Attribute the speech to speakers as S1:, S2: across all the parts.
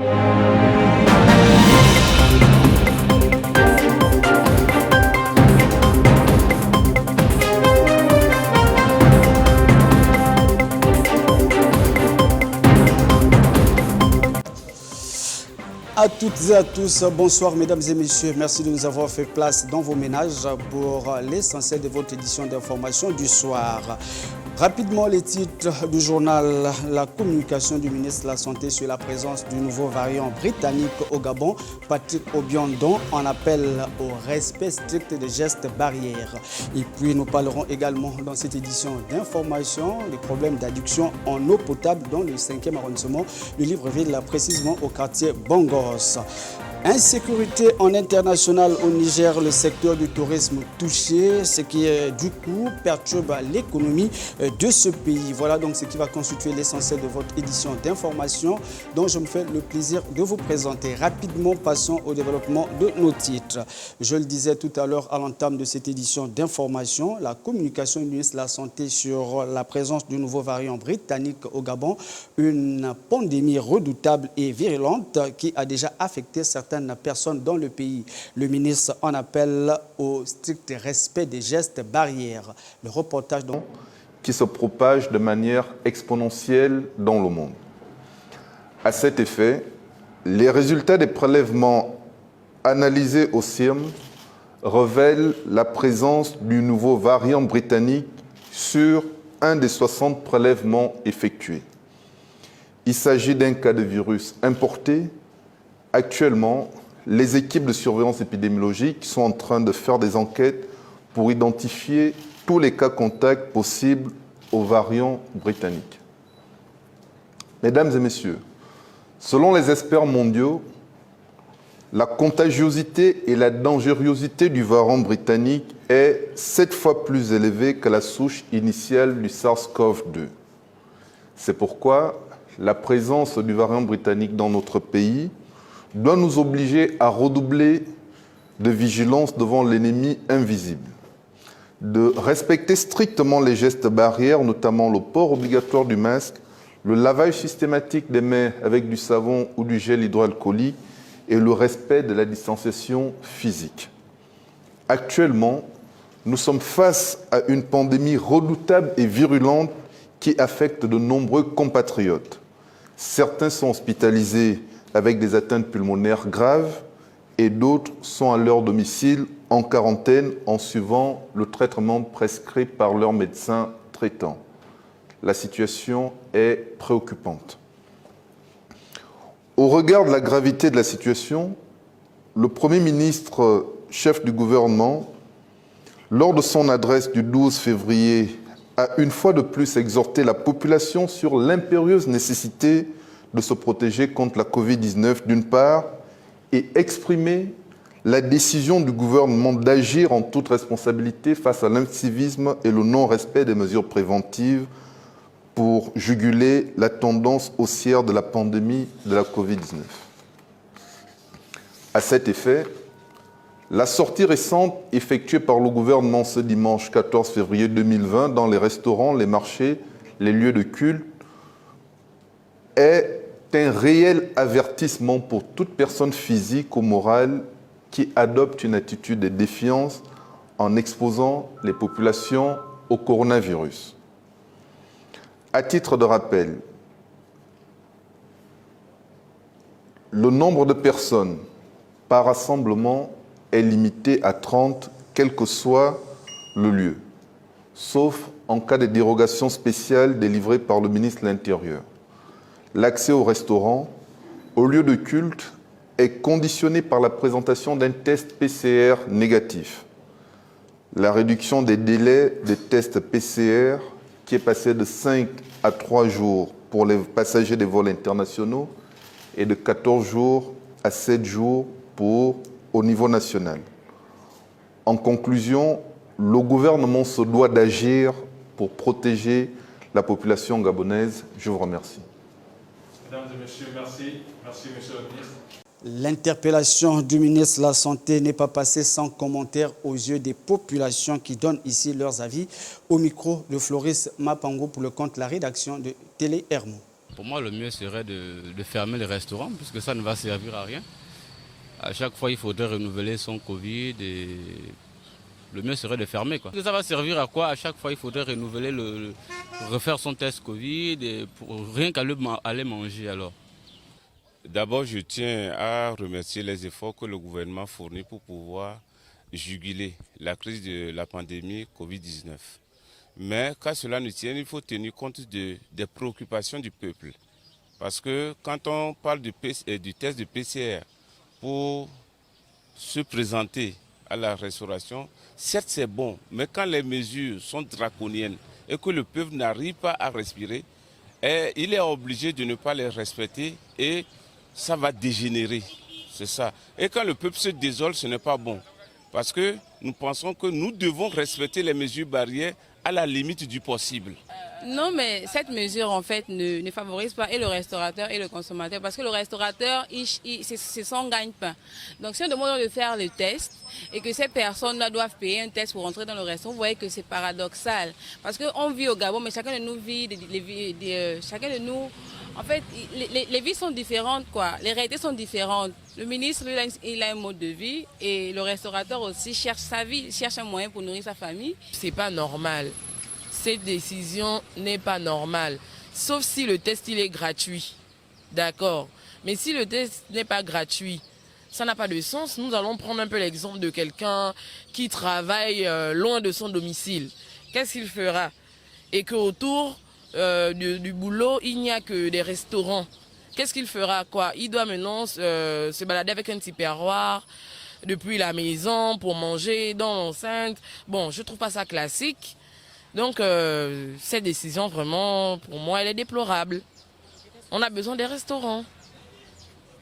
S1: À toutes et à tous, bonsoir mesdames et messieurs. Merci de nous avoir fait place dans vos ménages pour l'essentiel de votre édition d'information du soir. Rapidement, les titres du journal. La communication du ministre de la Santé sur la présence du nouveau variant britannique au Gabon. Patrick Obiandon en appelle au respect strict des gestes barrières. Et puis nous parlerons également dans cette édition d'information des problèmes d'adduction en eau potable dans le 5e arrondissement du Libreville, précisément au quartier Bongos. Insécurité en international au Niger, le secteur du tourisme touché, ce qui du coup perturbe l'économie de ce pays. Voilà donc ce qui va constituer l'essentiel de votre édition d'information dont je me fais le plaisir de vous présenter. Rapidement, passons au développement de nos titres. Je le disais tout à l'heure à l'entame de cette édition d'information, la communication du ministre de la Santé sur la présence du nouveau variant britannique au Gabon, une pandémie redoutable et virulente qui a déjà affecté certaines personnes dans le pays. Le ministre en appelle au strict respect des gestes barrières. Le reportage
S2: qui se propage de manière exponentielle dans le monde. À cet effet, les résultats des prélèvements analysés au CIRM révèlent la présence du nouveau variant britannique sur un des 60 prélèvements effectués. Il s'agit d'un cas de virus importé. Actuellement, les équipes de surveillance épidémiologique sont en train de faire des enquêtes pour identifier tous les cas contacts possibles au variant britannique. Mesdames et messieurs, selon les experts mondiaux, la contagiosité et la dangerosité du variant britannique est 7 fois plus élevée que la souche initiale du SARS-CoV-2. C'est pourquoi la présence du variant britannique dans notre pays doit nous obliger à redoubler de vigilance devant l'ennemi invisible, de respecter strictement les gestes barrières, notamment le port obligatoire du masque, le lavage systématique des mains avec du savon ou du gel hydroalcoolique et le respect de la distanciation physique. Actuellement, nous sommes face à une pandémie redoutable et virulente qui affecte de nombreux compatriotes. Certains sont hospitalisés avec des atteintes pulmonaires graves et d'autres sont à leur domicile en quarantaine en suivant le traitement prescrit par leur médecin traitant. La situation est préoccupante. Au regard de la gravité de la situation, le Premier ministre, chef du gouvernement, lors de son adresse du 12 février, a une fois de plus exhorté la population sur l'impérieuse nécessité de se protéger contre la Covid-19 d'une part et exprimer la décision du gouvernement d'agir en toute responsabilité face à l'incivisme et le non-respect des mesures préventives pour juguler la tendance haussière de la pandémie de la Covid-19. À cet effet, la sortie récente effectuée par le gouvernement ce dimanche 14 février 2020 dans les restaurants, les marchés, les lieux de culte est un réel avertissement pour toute personne physique ou morale qui adopte une attitude de défiance en exposant les populations au coronavirus. À titre de rappel, le nombre de personnes par rassemblement est limité à 30, quel que soit le lieu, sauf en cas de dérogation spéciale délivrée par le ministre de l'Intérieur. L'accès au restaurant, au lieu de culte, est conditionné par la présentation d'un test PCR négatif. La réduction des délais des tests PCR, qui est passée de 5 à 3 jours pour les passagers des vols internationaux et de 14 jours à 7 jours au niveau national. En conclusion, le gouvernement se doit d'agir pour protéger la population gabonaise. Je vous remercie.
S3: Mesdames et messieurs, merci. Merci, monsieur le ministre.
S1: L'interpellation du ministre de la Santé n'est pas passée sans commentaire aux yeux des populations qui donnent ici leurs avis. Au micro de Floris Mapango pour le compte de la rédaction de Télé Hermon.
S4: Pour moi, le mieux serait de fermer les restaurants, puisque ça ne va servir à rien. À chaque fois, il faudrait renouveler son Covid et le mieux serait de fermer, quoi. Ça va servir à quoi? À chaque fois, il faudrait renouveler, refaire son test Covid et pour rien qu'aller manger alors.
S5: D'abord, je tiens à remercier les efforts que le gouvernement fournit pour pouvoir juguler la crise de la pandémie Covid-19. Mais qu'à cela ne tienne, il faut tenir compte des préoccupations du peuple. Parce que quand on parle du test de PCR pour se présenter à la restauration, certes c'est bon, mais quand les mesures sont draconiennes et que le peuple n'arrive pas à respirer, il est obligé de ne pas les respecter et ça va dégénérer. C'est ça. Et quand le peuple se désole, ce n'est pas bon. Parce que nous pensons que nous devons respecter les mesures barrières à la limite du possible.
S6: Non, mais cette mesure, en fait, ne favorise pas et le restaurateur et le consommateur. Parce que le restaurateur, c'est son gagne-pain. Donc, si on demande de faire le test et que ces personnes-là doivent payer un test pour rentrer dans le restaurant, vous voyez que c'est paradoxal. Parce qu'on vit au Gabon, mais chacun de nous vit, chacun de nous... En fait, les vies sont différentes, quoi. Les réalités sont différentes. Le ministre, lui, il a un mode de vie et le restaurateur aussi cherche sa vie, cherche un moyen pour nourrir sa famille.
S7: C'est pas normal. Cette décision n'est pas normale. Sauf si le test, il est gratuit. D'accord. Mais si le test n'est pas gratuit, ça n'a pas de sens. Nous allons prendre un peu l'exemple de quelqu'un qui travaille loin de son domicile. Qu'est-ce qu'il fera? Et qu'autour du boulot, il n'y a que des restaurants. Qu'est-ce qu'il fera, quoi? Il doit maintenant se balader avec un petit perroir depuis la maison pour manger dans l'enceinte. Bon, je trouve pas ça classique. Donc, cette décision, vraiment, pour moi, elle est déplorable. On a besoin des restaurants.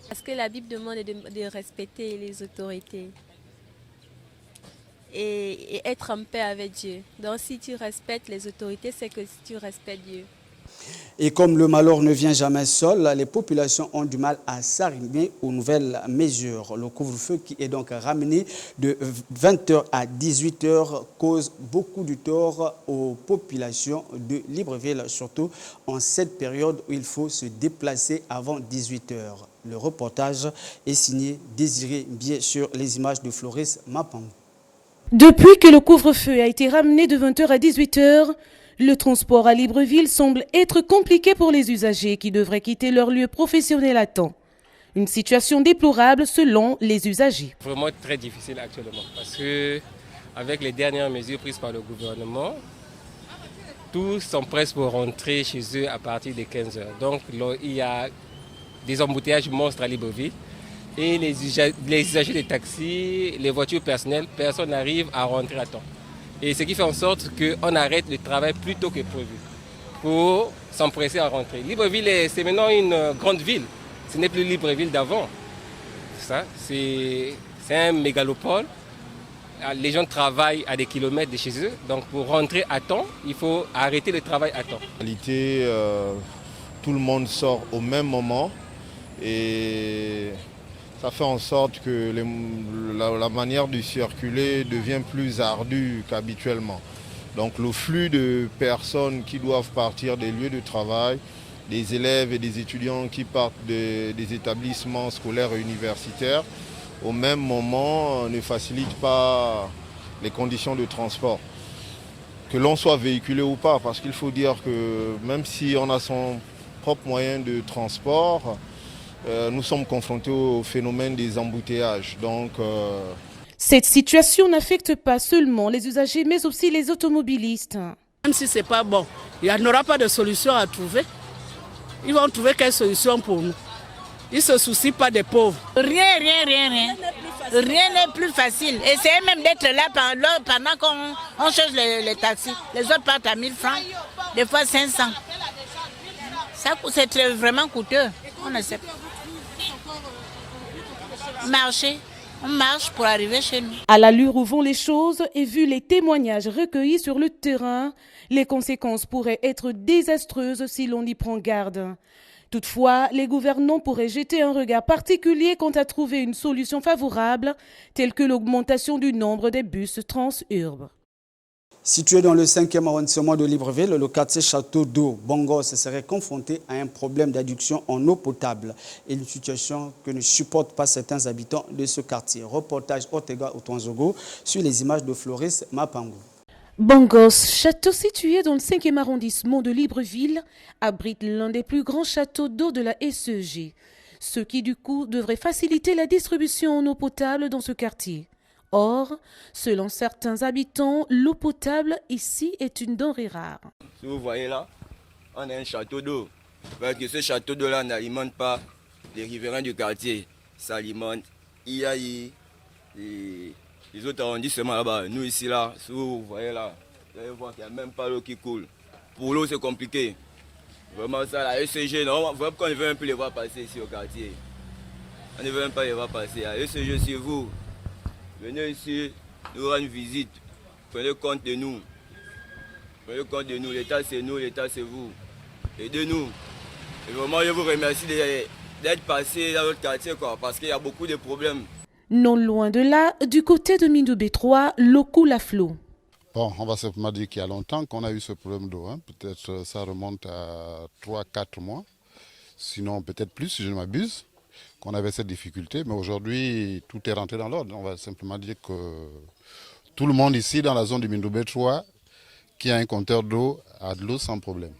S8: Parce que la Bible demande de respecter les autorités et être en paix avec Dieu. Donc, si tu respectes les autorités, c'est que tu respectes Dieu.
S1: Et comme le malheur ne vient jamais seul, les populations ont du mal à s'arrimer aux nouvelles mesures. Le couvre-feu qui est donc ramené de 20h à 18h cause beaucoup de tort aux populations de Libreville, surtout en cette période où il faut se déplacer avant 18h. Le reportage est signé Désiré Bié sur les images de Floris Mapam.
S9: Depuis que le couvre-feu a été ramené de 20h à 18h, le transport à Libreville semble être compliqué pour les usagers qui devraient quitter leur lieu professionnel à temps. Une situation déplorable selon les usagers.
S10: Vraiment très difficile actuellement parce que avec les dernières mesures prises par le gouvernement, tous sont prêts pour rentrer chez eux à partir de 15h. Donc il y a des embouteillages monstres à Libreville et les usagers des taxis, les voitures personnelles, personne n'arrive à rentrer à temps. Et ce qui fait en sorte qu'on arrête le travail plus tôt que prévu pour s'empresser à rentrer. Libreville, c'est maintenant une grande ville. Ce n'est plus Libreville d'avant. C'est un mégalopole. Les gens travaillent à des kilomètres de chez eux. Donc pour rentrer à temps, il faut arrêter le travail à temps.
S11: En réalité, tout le monde sort au même moment. Et ça fait en sorte que la manière de circuler devient plus ardue qu'habituellement. Donc le flux de personnes qui doivent partir des lieux de travail, des élèves et des étudiants qui partent des établissements scolaires et universitaires, au même moment ne facilite pas les conditions de transport. Que l'on soit véhiculé ou pas, parce qu'il faut dire que même si on a son propre moyen de transport, nous sommes confrontés au phénomène des embouteillages.
S9: Cette situation n'affecte pas seulement les usagers, mais aussi les automobilistes.
S12: Même si ce n'est pas bon, il n'y aura pas de solution à trouver. Ils vont trouver quelle solution pour nous. Ils ne se soucient pas des pauvres.
S13: Rien. Rien n'est plus facile. Essayez même d'être là pendant qu'on change les taxis. Les autres partent à 1000 francs, des fois 500. C'est vraiment coûteux. On ne sait pas. On marche pour arriver chez nous.
S9: À l'allure où vont les choses et vu les témoignages recueillis sur le terrain, les conséquences pourraient être désastreuses si l'on y prend garde. Toutefois, les gouvernants pourraient jeter un regard particulier quant à trouver une solution favorable, telle que l'augmentation du nombre des bus transurbes.
S1: Situé dans le 5e arrondissement de Libreville, le quartier Château d'eau Bongos serait confronté à un problème d'adduction en eau potable et une situation que ne supportent pas certains habitants de ce quartier. Reportage Ortega Otonzogo sur les images de Floris Mapango.
S9: Bongos, château situé dans le 5e arrondissement de Libreville, abrite l'un des plus grands châteaux d'eau de la SEG, ce qui du coup devrait faciliter la distribution en eau potable dans ce quartier. Or, selon certains habitants, l'eau potable ici est une denrée rare.
S14: Si vous voyez là, on a un château d'eau. Parce que ce château d'eau-là n'alimente pas les riverains du quartier. Ça alimente IAI, les autres arrondissements là-bas. Nous ici là, si vous voyez là, vous allez voir qu'il n'y a même pas l'eau qui coule. Pour l'eau c'est compliqué. Vraiment ça, la ECG, non, vraiment qu'on ne veut même plus les voir passer ici au quartier. On ne veut même pas les voir passer. La ECG c'est vous. Venez ici, nous rendre visite. Prenez compte de nous. Prenez compte de nous. L'État c'est nous, l'État c'est vous. Aidez-nous. Et vraiment, je vous remercie d'être passé dans notre quartier parce qu'il y a beaucoup de problèmes.
S9: Non loin de là, du côté de Mindoubé 3, l'eau coule à flot.
S15: Bon, on va simplement dire qu'il y a longtemps qu'on a eu ce problème d'eau. Hein. Peut-être ça remonte à 3-4 mois. Sinon, peut-être plus si je ne m'abuse. Qu'on avait cette difficulté, mais aujourd'hui tout est rentré dans l'ordre. On va simplement dire que tout le monde ici dans la zone du Mindoubé 3 qui a un compteur d'eau a de l'eau sans problème.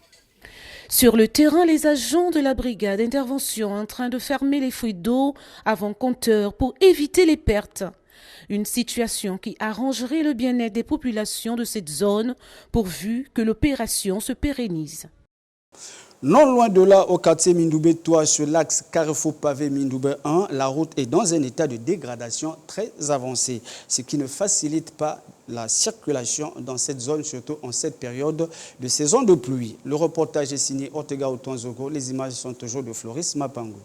S9: Sur le terrain, les agents de la brigade d'intervention en train de fermer les fuites d'eau avant compteur pour éviter les pertes. Une situation qui arrangerait le bien-être des populations de cette zone pourvu que l'opération se pérennise.
S1: Non loin de là, au quartier Mindoubé 3, sur l'axe Carrefour Pavé Mindoubé 1, la route est dans un état de dégradation très avancé, ce qui ne facilite pas la circulation dans cette zone, surtout en cette période de saison de pluie. Le reportage est signé Ortega Otonzogo, les images sont toujours de Floris Mapango.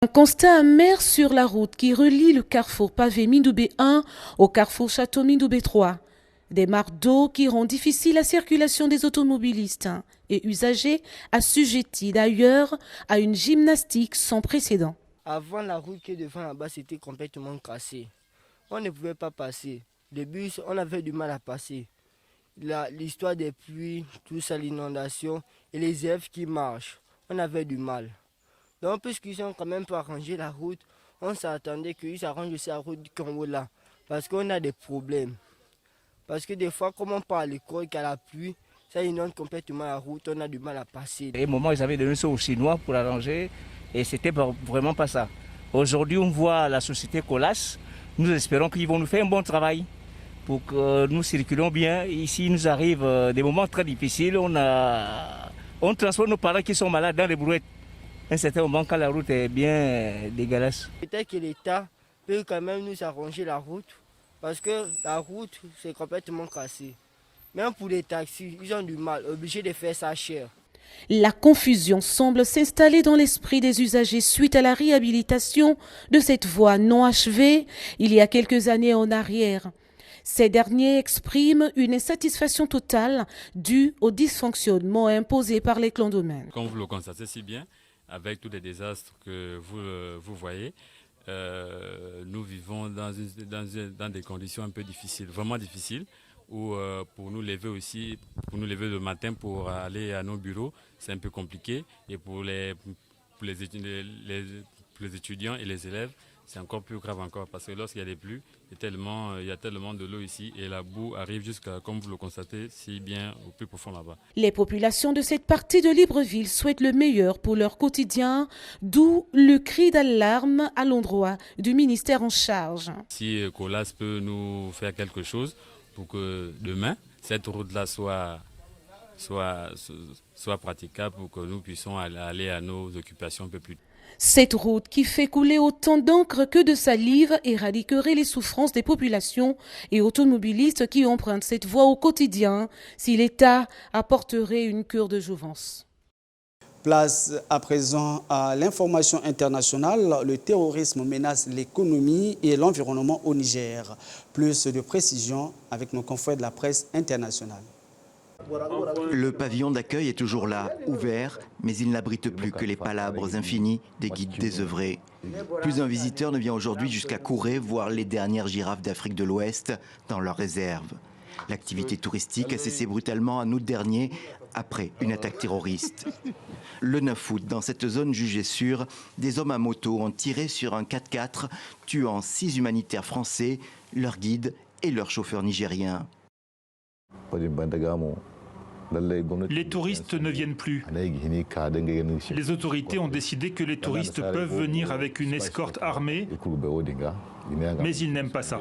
S9: Un constat amer sur la route qui relie le Carrefour Pavé Mindoubé 1 au Carrefour Château Mindoubé 3. Des mares d'eau qui rendent difficile la circulation des automobilistes et usagers assujettis d'ailleurs à une gymnastique sans précédent.
S16: Avant, la route qui est devant là-bas, c'était complètement cassée. On ne pouvait pas passer. Les bus, on avait du mal à passer. L'histoire des pluies, tout ça, l'inondation et les élèves qui marchent, on avait du mal. Donc, puisqu'ils ont quand même pas arrangé la route, on s'attendait qu'ils arrangent aussi la route du Congo là, parce qu'on a des problèmes. Parce que des fois, comme on part à l'école, qu'il y a la pluie, ça inonde complètement la route, on a du mal à passer.
S17: À un moment, ils avaient donné ça aux Chinois pour arranger et c'était vraiment pas ça. Aujourd'hui, on voit la société Colas. Nous espérons qu'ils vont nous faire un bon travail pour que nous circulons bien. Ici, il nous arrive des moments très difficiles. On transporte nos parents qui sont malades dans les brouettes. À un certain moment, quand la route est bien dégueulasse.
S16: Peut-être que l'État peut quand même nous arranger la route. Parce que la route, c'est complètement cassé. Même pour les taxis, ils ont du mal, obligés de faire ça cher.
S9: La confusion semble s'installer dans l'esprit des usagers suite à la réhabilitation de cette voie non achevée il y a quelques années en arrière. Ces derniers expriment une insatisfaction totale due au dysfonctionnement imposé par les clans domaines.
S18: Comme vous le constatez si bien, avec tous les désastres que vous voyez, nous vivons dans des conditions un peu difficiles, vraiment difficiles, où pour nous lever le matin pour aller à nos bureaux, c'est un peu compliqué. Et pour les étudiants et les élèves, c'est encore plus grave encore, parce que lorsqu'il y a des pluies, il y a tellement de l'eau ici et la boue arrive jusqu'à, comme vous le constatez, si bien au plus profond là-bas.
S9: Les populations de cette partie de Libreville souhaitent le meilleur pour leur quotidien, d'où le cri d'alarme à l'endroit du ministère en charge.
S18: Si Colas peut nous faire quelque chose pour que demain, cette route-là soit praticable pour que nous puissions aller à nos occupations un peu plus tard.
S9: Cette route qui fait couler autant d'encre que de salive éradiquerait les souffrances des populations et automobilistes qui empruntent cette voie au quotidien si l'État apporterait une cure de jouvence.
S1: Place à présent à l'information internationale. Le terrorisme menace l'économie et l'environnement au Niger. Plus de précisions avec nos confrères de la presse internationale.
S19: Le pavillon d'accueil est toujours là, ouvert, mais il n'abrite plus que les palabres infinies des guides désœuvrés. Plus d'un visiteur ne vient aujourd'hui jusqu'à Kouré voir les dernières girafes d'Afrique de l'Ouest dans leur réserve. L'activité touristique a cessé brutalement en août dernier après une attaque terroriste. Le 9 août, dans cette zone jugée sûre, des hommes à moto ont tiré sur un 4x4, tuant 6 humanitaires français, leur guide et leur chauffeur nigérien.
S20: Les touristes ne viennent plus. Les autorités ont décidé que les touristes peuvent venir avec une escorte armée, mais ils n'aiment pas ça.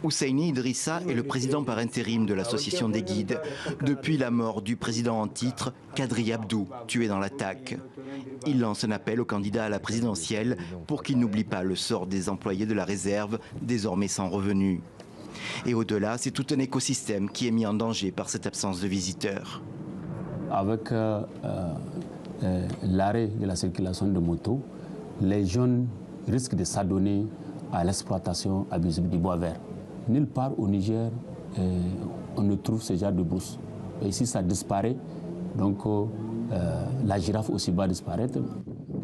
S19: Husseini Idrissa est le président par intérim de l'association des guides depuis la mort du président en titre, Kadri Abdou, tué dans l'attaque. Il lance un appel aux candidats à la présidentielle pour qu'ils n'oublient pas le sort des employés de la réserve, désormais sans revenus. Et au-delà, c'est tout un écosystème qui est mis en danger par cette absence de visiteurs.
S21: Avec l'arrêt de la circulation de motos, les jeunes risquent de s'adonner à l'exploitation abusive du bois vert. Nulle part au Niger, on ne trouve ce genre de brousse. Et si ça disparaît, donc la girafe aussi va disparaître.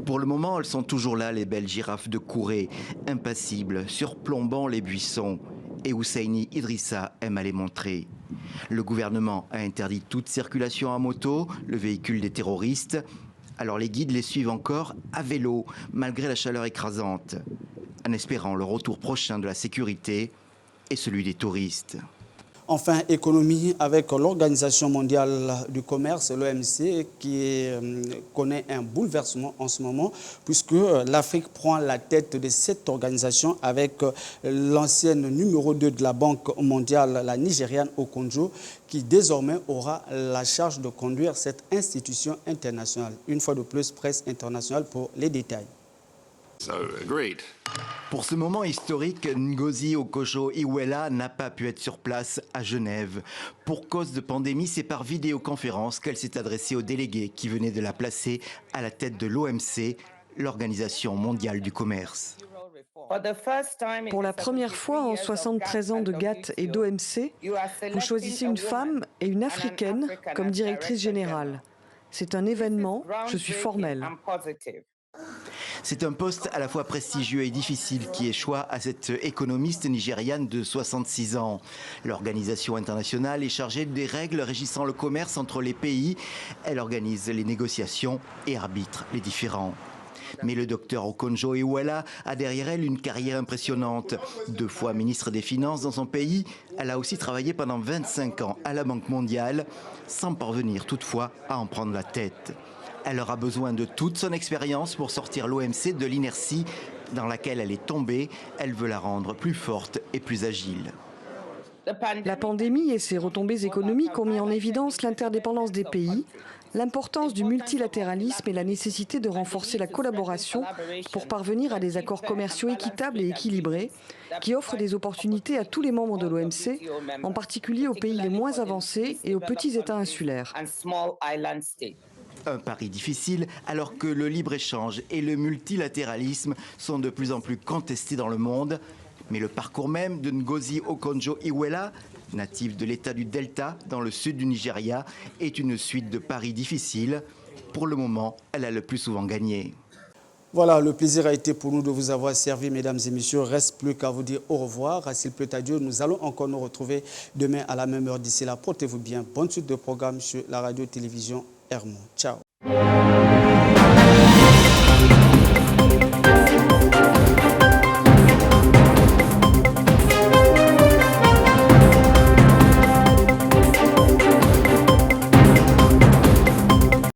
S19: Pour le moment, elles sont toujours là, les belles girafes de Kouré, impassibles, surplombant les buissons. Et Husseini Idrissa aime à les montrer. Le gouvernement a interdit toute circulation à moto, le véhicule des terroristes. Alors les guides les suivent encore à vélo, malgré la chaleur écrasante, en espérant le retour prochain de la sécurité et celui des touristes.
S1: Enfin, économie avec l'Organisation mondiale du commerce, l'OMC, qui connaît un bouleversement en ce moment, puisque l'Afrique prend la tête de cette organisation avec l'ancienne numéro 2 de la Banque mondiale, la Nigériane Okonjo, qui désormais aura la charge de conduire cette institution internationale. Une fois de plus, presse internationale pour les détails.
S19: Pour ce moment historique, Ngozi Okonjo-Iweala n'a pas pu être sur place à Genève. Pour cause de pandémie, c'est par vidéoconférence qu'elle s'est adressée aux délégués qui venaient de la placer à la tête de l'OMC, l'Organisation mondiale du commerce.
S22: Pour la première fois en 73 ans de GATT et d'OMC, vous choisissez une femme et une africaine comme directrice générale. C'est un événement, je suis formelle.
S19: C'est un poste à la fois prestigieux et difficile qui échoit à cette économiste nigériane de 66 ans. L'organisation internationale est chargée des règles régissant le commerce entre les pays. Elle organise les négociations et arbitre les différends. Mais le docteur Okonjo-Iweala a derrière elle une carrière impressionnante. 2 fois ministre des Finances dans son pays, elle a aussi travaillé pendant 25 ans à la Banque mondiale, sans parvenir toutefois à en prendre la tête. Elle aura besoin de toute son expérience pour sortir l'OMC de l'inertie dans laquelle elle est tombée. Elle veut la rendre plus forte et plus agile.
S22: La pandémie et ses retombées économiques ont mis en évidence l'interdépendance des pays, l'importance du multilatéralisme et la nécessité de renforcer la collaboration pour parvenir à des accords commerciaux équitables et équilibrés qui offrent des opportunités à tous les membres de l'OMC, en particulier aux pays les moins avancés et aux petits États insulaires.
S19: Un pari difficile alors que le libre-échange et le multilatéralisme sont de plus en plus contestés dans le monde. Mais le parcours même de Ngozi Okonjo-Iweala, native de l'état du Delta dans le sud du Nigeria, est une suite de paris difficiles. Pour le moment, elle a le plus souvent gagné.
S1: Voilà, le plaisir a été pour nous de vous avoir servi, mesdames et messieurs. Reste plus qu'à vous dire au revoir. S'il plaît à Dieu, nous allons encore nous retrouver demain à la même heure. D'ici là, portez-vous bien. Bonne suite de programme sur la radio-télévision Hermon. Ciao.